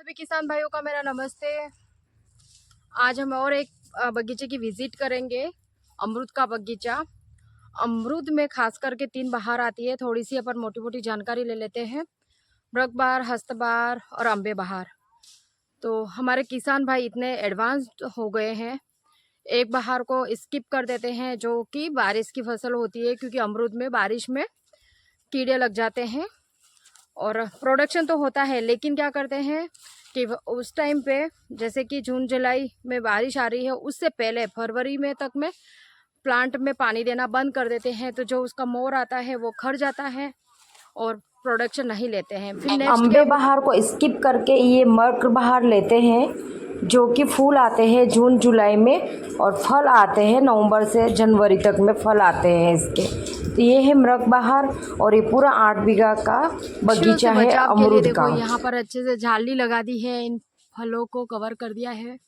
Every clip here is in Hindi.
सभी किसान भाइयों का मेरा नमस्ते। आज हम और एक बगीचे की विजिट करेंगे, अमरूद का बगीचा। अमरूद में खास करके 3 बहार आती है। थोड़ी सी अपन मोटी मोटी जानकारी ले लेते हैं। मृग बहार, हस्त बहार और अम्बे बहार। तो हमारे किसान भाई इतने एडवांस्ड हो गए हैं, एक बहार को स्किप कर देते हैं जो कि बारिश की फसल होती है, क्योंकि अमरूद में बारिश में कीड़े लग जाते हैं और प्रोडक्शन तो होता है, लेकिन क्या करते हैं कि उस टाइम पे जैसे कि जून जुलाई में बारिश आ रही है, उससे पहले फरवरी में तक में प्लांट में पानी देना बंद कर देते हैं। तो जो उसका मोर आता है वो खर जाता है और प्रोडक्शन नहीं लेते हैं। फिर नेक्स्ट अम्बे बहार को स्किप करके ये मर्क बहार लेते हैं, जो कि फूल आते हैं जून जुलाई में और फल आते हैं नवंबर से जनवरी तक में फल आते हैं इसके। तो ये है मृग बहार और ये पूरा 8 बीघा का बगीचा है बचाव के लिए अमरूद देखो का। यहाँ पर अच्छे से जाली लगा दी है, इन फलों को कवर कर दिया है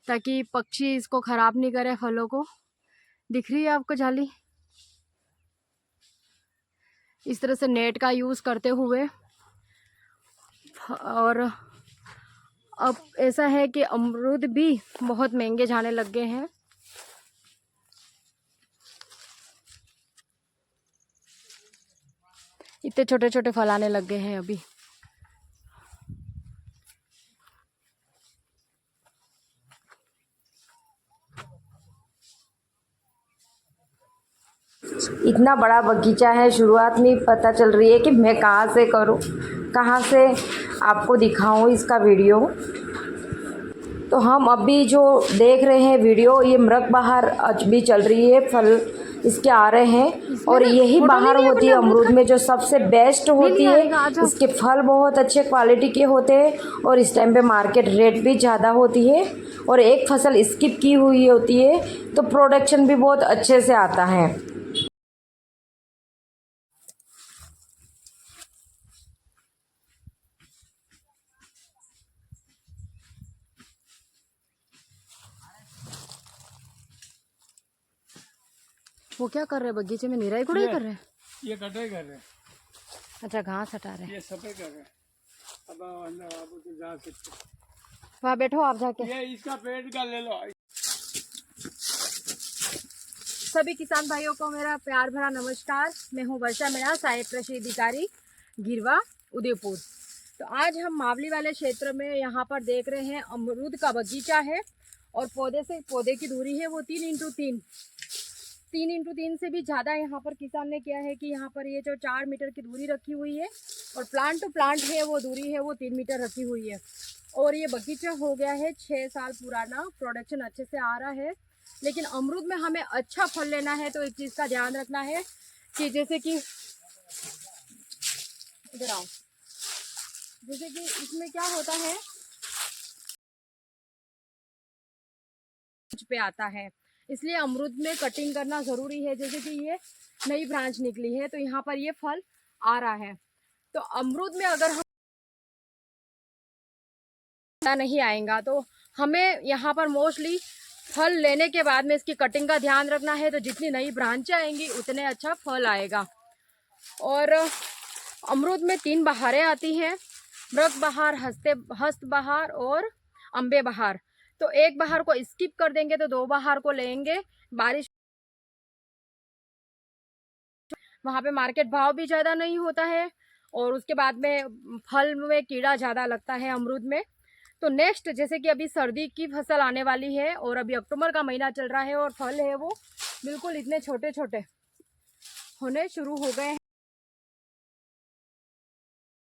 ताकि पक्षी इसको खराब नहीं करे। फलों को दिख रही है आपको जाली? इस तरह से नेट का यूज करते हुए। और अब ऐसा है कि अमरूद भी बहुत महंगे जाने लग गए हैं। इतने छोटे छोटे फल आने लग गए हैं अभी। इतना बड़ा बगीचा है, शुरुआत में पता चल रही है कि मैं कहाँ से करूँ, कहाँ से आपको दिखाऊँ इसका वीडियो। तो हम अभी जो देख रहे हैं वीडियो, ये मृग बहार अभी चल रही है, फल इसके आ रहे हैं और यही बहार होती है अमरूद में जो सबसे बेस्ट होती है। इसके फल बहुत अच्छे क्वालिटी के होते हैं और इस टाइम पे मार्केट रेट भी ज़्यादा होती है और एक फसल स्किप की हुई होती है तो प्रोडक्शन भी बहुत अच्छे से आता है। वो क्या कर रहे हैं बगीचे में? निराई गुड़ाई कर रहे हैं? ये कटाई कर रहे हैं। अच्छा, घास हटा रहे हैं। ये सफाई कर रहे हैं। अब अंदर आप तो जा सकते हैं। वहाँ बैठो आप जाके। ये इसका पेड़ का ले लो। सभी किसान भाइयों को मेरा प्यार भरा नमस्कार। मैं हूँ वर्षा मीणा, सहायक कृषि अधिकारी, गिरवा, उदयपुर। तो आज हम मावली वाले क्षेत्र में यहाँ पर देख रहे हैं अमरूद का बगीचा है और पौधे से पौधे की दूरी है वो 3x3 से भी ज़्यादा यहाँ पर किसान ने किया है कि यहाँ पर ये जो 4 मीटर की दूरी रखी हुई है और प्लांट टू प्लांट है वो दूरी है वो 3 मीटर रखी हुई है। और ये बगीचा हो गया है 6 साल पुराना, प्रोडक्शन अच्छे से आ रहा है। लेकिन अमरूद में हमें अच्छा फल लेना है तो एक चीज़ का ध्यान रखना है कि जैसे कि इधर आओ, जैसे कि इसमें क्या होता है पे आता है, इसलिए अमरूद में कटिंग करना ज़रूरी है। जैसे कि ये नई ब्रांच निकली है तो यहाँ पर ये फल आ रहा है। तो अमरूद में अगर हम नहीं आएगा तो हमें यहाँ पर मोस्टली फल लेने के बाद में इसकी कटिंग का ध्यान रखना है। तो जितनी नई ब्रांचें आएंगी उतने अच्छा फल आएगा। और अमरूद में 3 बहारें आती हैं, मृग बहार, हस्त बहार और अम्बे बहार। तो एक बहार को स्किप कर देंगे तो 2 बहार को लेंगे। बारिश वहाँ पे मार्केट भाव भी ज़्यादा नहीं होता है और उसके बाद में फल में कीड़ा ज़्यादा लगता है अमरूद में। तो नेक्स्ट जैसे कि अभी सर्दी की फसल आने वाली है और अभी अक्टूबर का महीना चल रहा है और फल है वो बिल्कुल इतने छोटे छोटे होने शुरू हो गए हैं।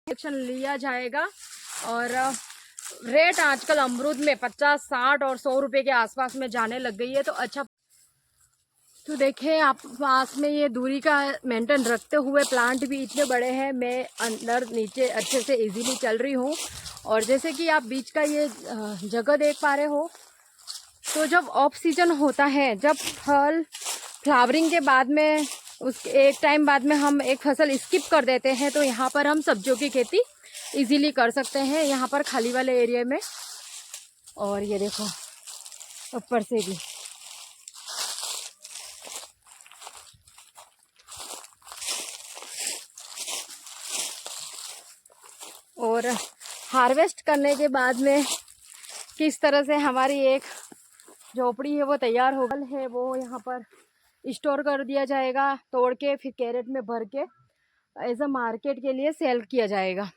एक्शन लिया जाएगा और रेट आजकल अमरूद में 50, 60 और 100 रुपये के आसपास में जाने लग गई है। तो अच्छा, तो देखें आप पास में ये दूरी का मेंटेन रखते हुए प्लांट भी इतने बड़े हैं। मैं अंदर नीचे अच्छे से इजीली चल रही हूँ और जैसे कि आप बीच का ये जगह देख पा रहे हो, तो जब ऑफ सीजन होता है, जब फल फ्लावरिंग के बाद में उस एक टाइम बाद में हम एक फसल स्किप कर देते हैं तो यहाँ पर हम सब्जियों की खेती इजीली कर सकते हैं यहाँ पर खाली वाले एरिया में। और ये देखो ऊपर से भी और हार्वेस्ट करने के बाद में किस तरह से हमारी एक झोपड़ी है वो तैयार हो गई है, वो यहाँ पर स्टोर कर दिया जाएगा, तोड़ के फिर कैरेट में भर के एज अ मार्केट के लिए सेल किया जाएगा।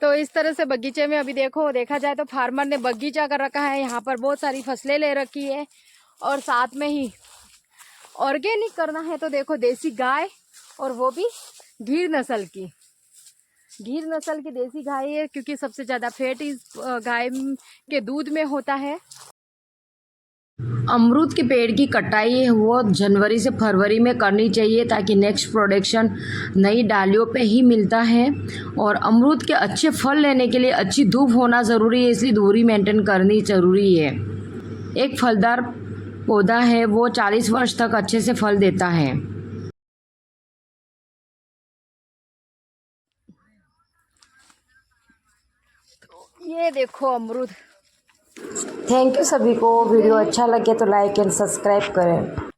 तो इस तरह से बगीचे में अभी देखा जाए तो फार्मर ने बगीचा कर रखा है, यहाँ पर बहुत सारी फसलें ले रखी है और साथ में ही ऑर्गेनिक करना है तो देखो देसी गाय, और वो भी गिर नस्ल की देसी गाय है, क्योंकि सबसे ज़्यादा फैट इस गाय के दूध में होता है। अमरूद के पेड़ की कटाई है वो जनवरी से फरवरी में करनी चाहिए, ताकि नेक्स्ट प्रोडक्शन नई डालियों पे ही मिलता है। और अमरूद के अच्छे फल लेने के लिए अच्छी धूप होना ज़रूरी है, इसलिए दूरी मेंटेन करनी ज़रूरी है। एक फलदार पौधा है वो 40 वर्ष तक अच्छे से फल देता है। ये देखो अमरूद। थैंक यू सभी को। वीडियो अच्छा लगे तो लाइक एंड सब्सक्राइब करें।